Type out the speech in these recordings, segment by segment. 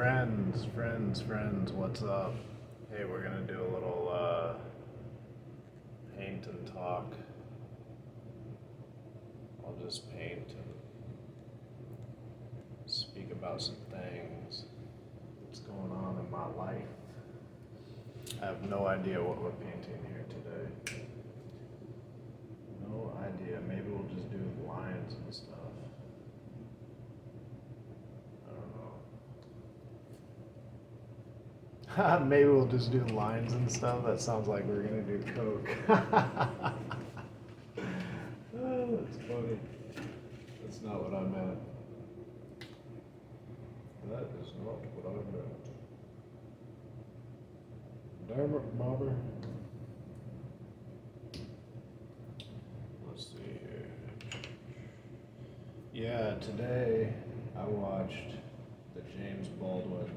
Friends, what's up? Hey, we're gonna do a little paint and talk. I'll just paint and speak about some things that's going on in my life. I have no idea what we're painting here today. No idea. Maybe we'll just do lines and stuff. Maybe we'll just do lines and stuff. That sounds like we're gonna do coke. Oh, that's funny. That's not what I meant. That is not what I meant. Damn it, Bobber. Let's see here. Yeah, today I watched the James Baldwin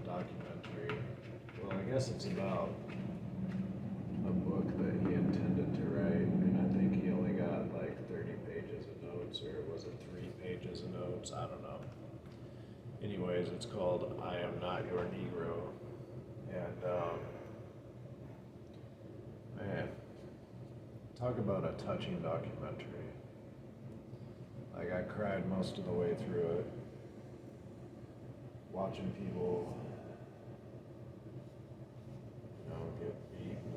documentary. Well, I guess it's about a book that he intended to write, and I think he only got like 30 pages of notes, or was it 3 pages of notes? I don't know. Anyways, it's called I Am Not Your Negro. And, man, talk about a touching documentary. Like, I cried most of the way through it, watching people get beaten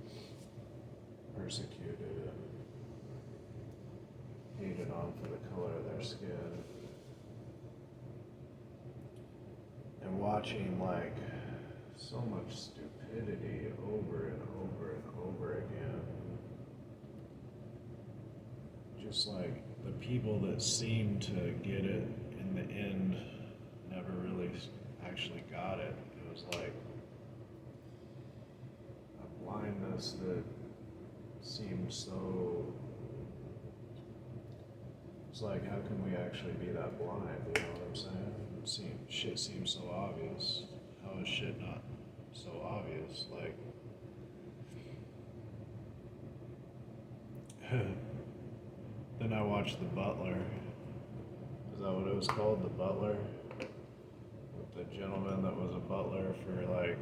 and persecuted and hated on for the color of their skin. And watching like so much stupidity over and over and over again. Just like the people that seem to get it in the end never really actually got it. It was like blindness that seems so. It's like, how can we actually be that blind? You know what I'm saying? Shit seems so obvious. How is shit not so obvious? Like, then I watched The Butler. Is that what it was called? The Butler? With the gentleman that was a butler for like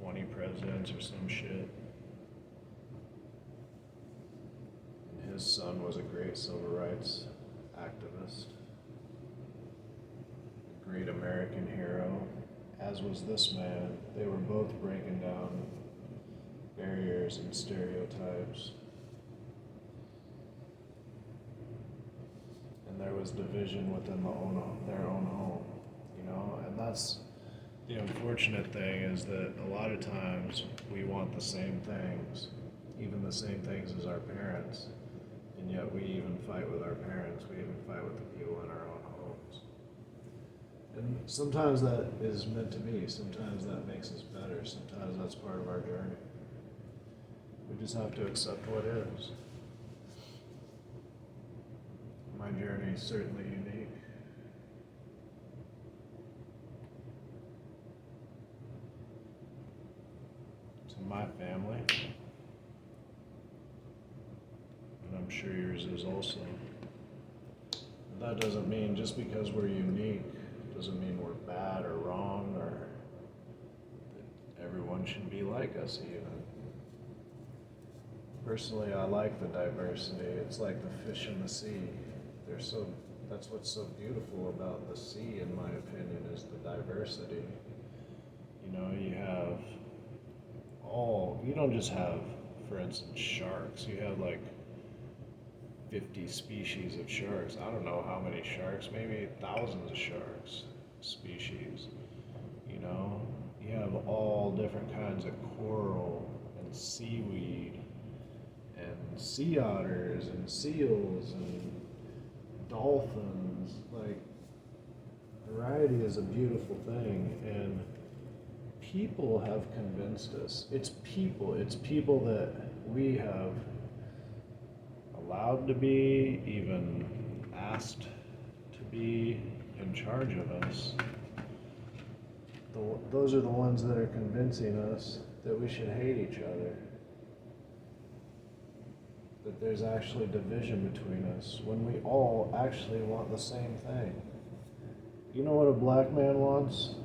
20 presidents or some shit. And his son was a great civil rights activist, a great American hero, as was this man. They were both breaking down barriers and stereotypes. And there was division within their own home, and that's the unfortunate thing, is that a lot of times we want the same things, even the same things as our parents, and yet we even fight with our parents, we even fight with the people in our own homes. And sometimes that is meant to be, sometimes that makes us better, sometimes that's part of our journey. We just have to accept what is. My journey is certainly unique. My family, and I'm sure yours is also. But that doesn't mean just because we're unique doesn't mean we're bad or wrong, or that everyone should be like us even. Personally, I like the diversity. It's like the fish in the sea. That's what's so beautiful about the sea, in my opinion, is the diversity. You have you don't just have, for instance, sharks. You have like 50 species of sharks. I don't know how many sharks, maybe thousands of sharks species. You have all different kinds of coral and seaweed and sea otters and seals and dolphins. Like, variety is a beautiful thing, and people have convinced us. It's people that we have allowed to be, even asked to be in charge of us. Those are the ones that are convincing us that we should hate each other. That there's actually division between us when we all actually want the same thing. You know what a black man wants?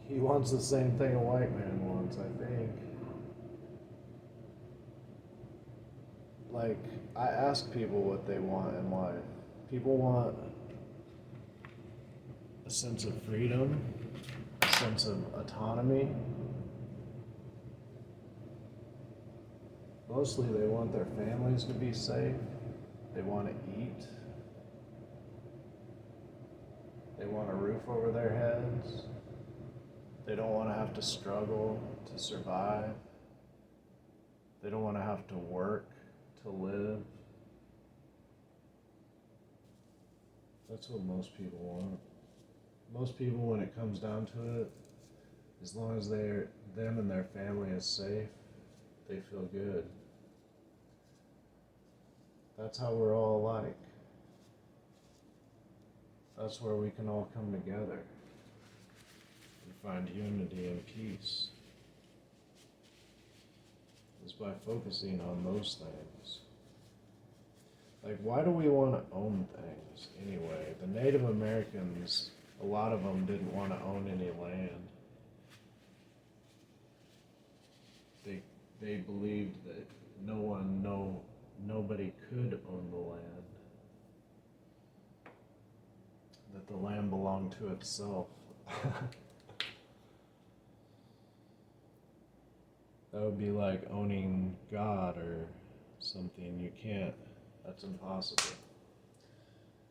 He wants the same thing a white man wants, I think. Like, I ask people what they want in life. People want a sense of freedom, a sense of autonomy. Mostly they want their families to be safe. They want to eat. They want a roof over their heads. They don't want to have to struggle to survive. They don't want to have to work to live. That's what most people want. Most people, when it comes down to it, as long as them and their family is safe, they feel good. That's how we're all alike. That's where we can all come together and find unity and peace, is by focusing on those things. Like, why do we want to own things anyway? The Native Americans, a lot of them didn't want to own any land. They believed that nobody could own the land. That the land belonged to itself. That would be like owning God or something. You can't. That's impossible.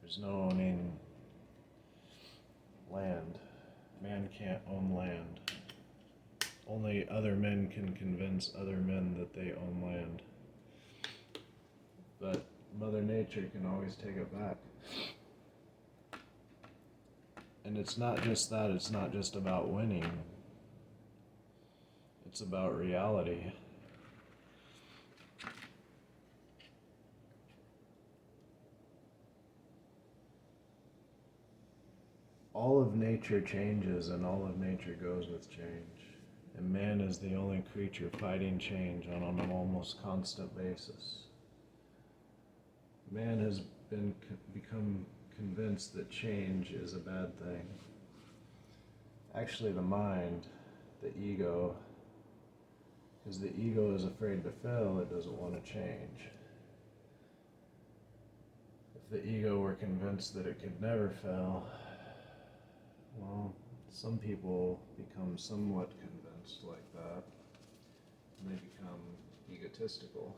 There's no owning land. Man can't own land. Only other men can convince other men that they own land. But Mother Nature can always take it back. And it's not just that, it's not just about winning. It's about reality. All of nature changes and all of nature goes with change. And man is the only creature fighting change on an almost constant basis. Man has become convinced that change is a bad thing. Actually, the mind, the ego, because the ego is afraid to fail, it doesn't want to change. If the ego were convinced that it could never fail, well, some people become somewhat convinced like that, and they become egotistical.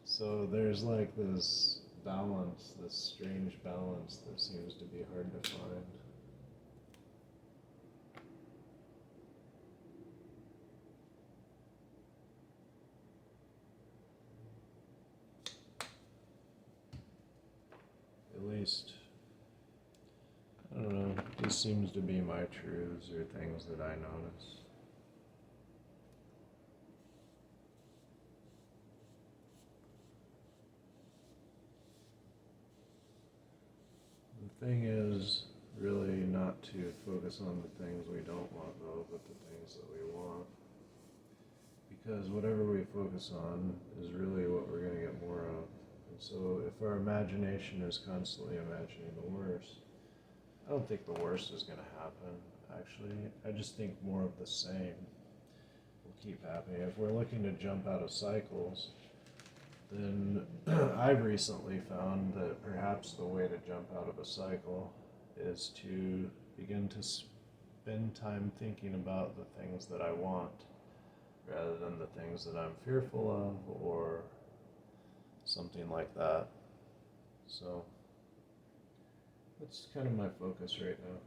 So there's like this balance, this strange balance that seems to be hard to find. At least, I don't know, this seems to be my truths or things that I notice. The thing is really not to focus on the things we don't want though, but the things that we want. Because whatever we focus on is really what we're going to get more of. And so if our imagination is constantly imagining the worst, I don't think the worst is going to happen, actually. I just think more of the same will keep happening. If we're looking to jump out of cycles, then I've recently found that perhaps the way to jump out of a cycle is to begin to spend time thinking about the things that I want rather than the things that I'm fearful of or something like that. So that's kind of my focus right now.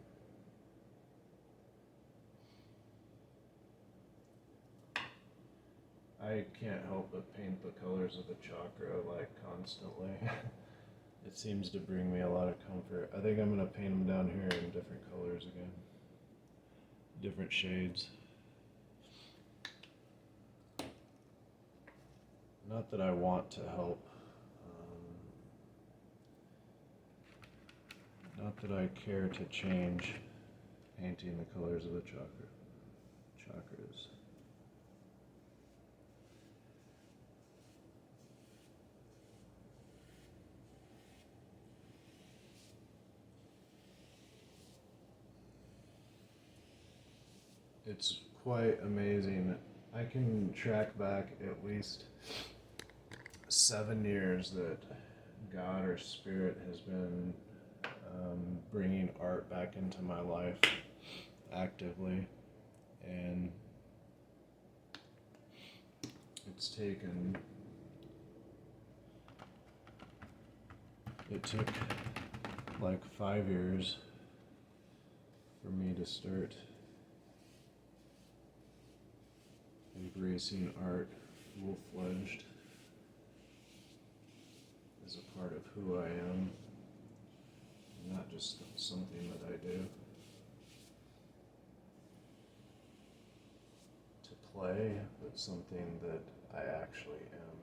I can't help but paint the colors of a chakra like constantly. It seems to bring me a lot of comfort. I think I'm going to paint them down here in different colors again. Different shades. Not that I want to help. Not that I care to change painting the colors of the chakras. it's quite amazing. I can track back at least 7 years that God or Spirit has been bringing art back into my life actively, and it took like 5 years for me to start embracing art full-fledged as a part of who I am, not just something that I do to play, but something that I actually am.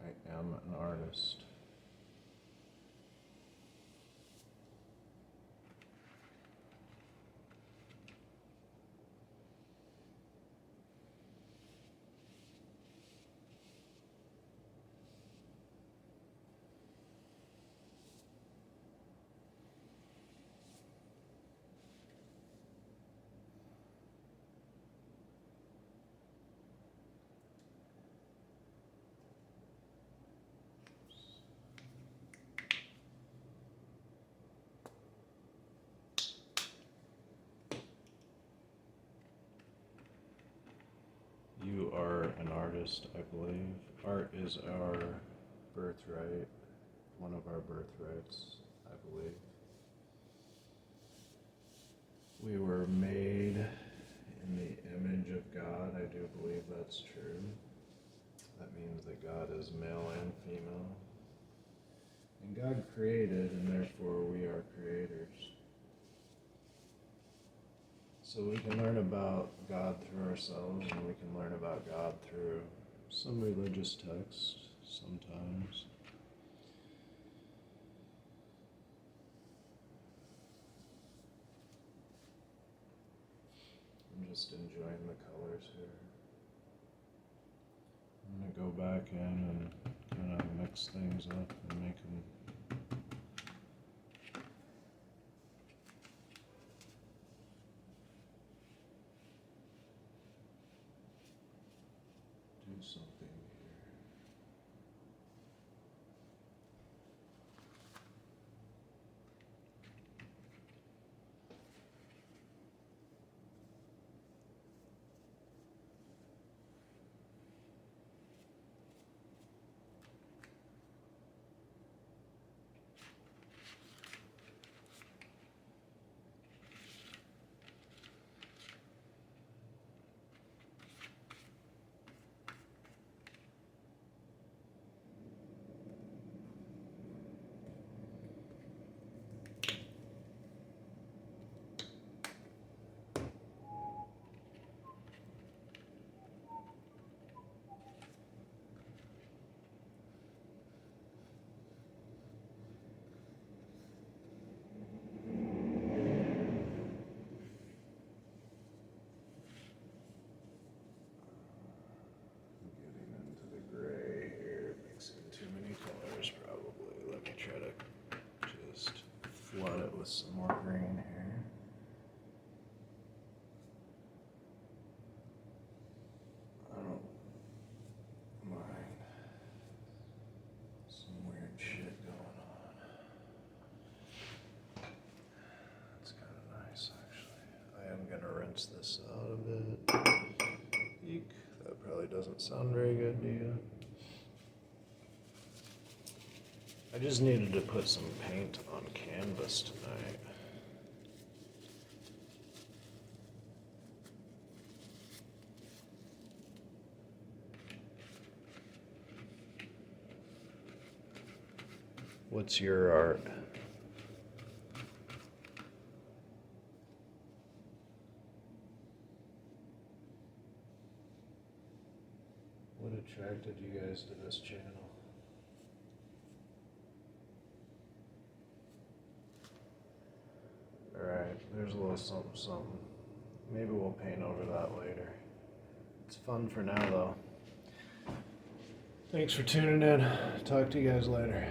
I am an artist. You are an artist, I believe. Art is our birthright, one of our birthrights, I believe. We were made in the image of God. I do believe that's true. That means that God is male and female. And God created, and therefore we are creators. So we can learn about God through ourselves, and we can learn about God through some religious text sometimes. I'm just enjoying the colors here. I'm going to go back in and kind of mix things up and make them do something here. Flood it with some more green here. I don't mind some weird shit going on. That's kind of nice, actually. I am gonna rinse this out a bit. Eek, that probably doesn't sound very good to you. I just needed to put some paint on canvas tonight. What's your art? What attracted you guys to this channel? Alright, there's a little something something. Maybe we'll paint over that later. It's fun for now though. Thanks for tuning in. Talk to you guys later.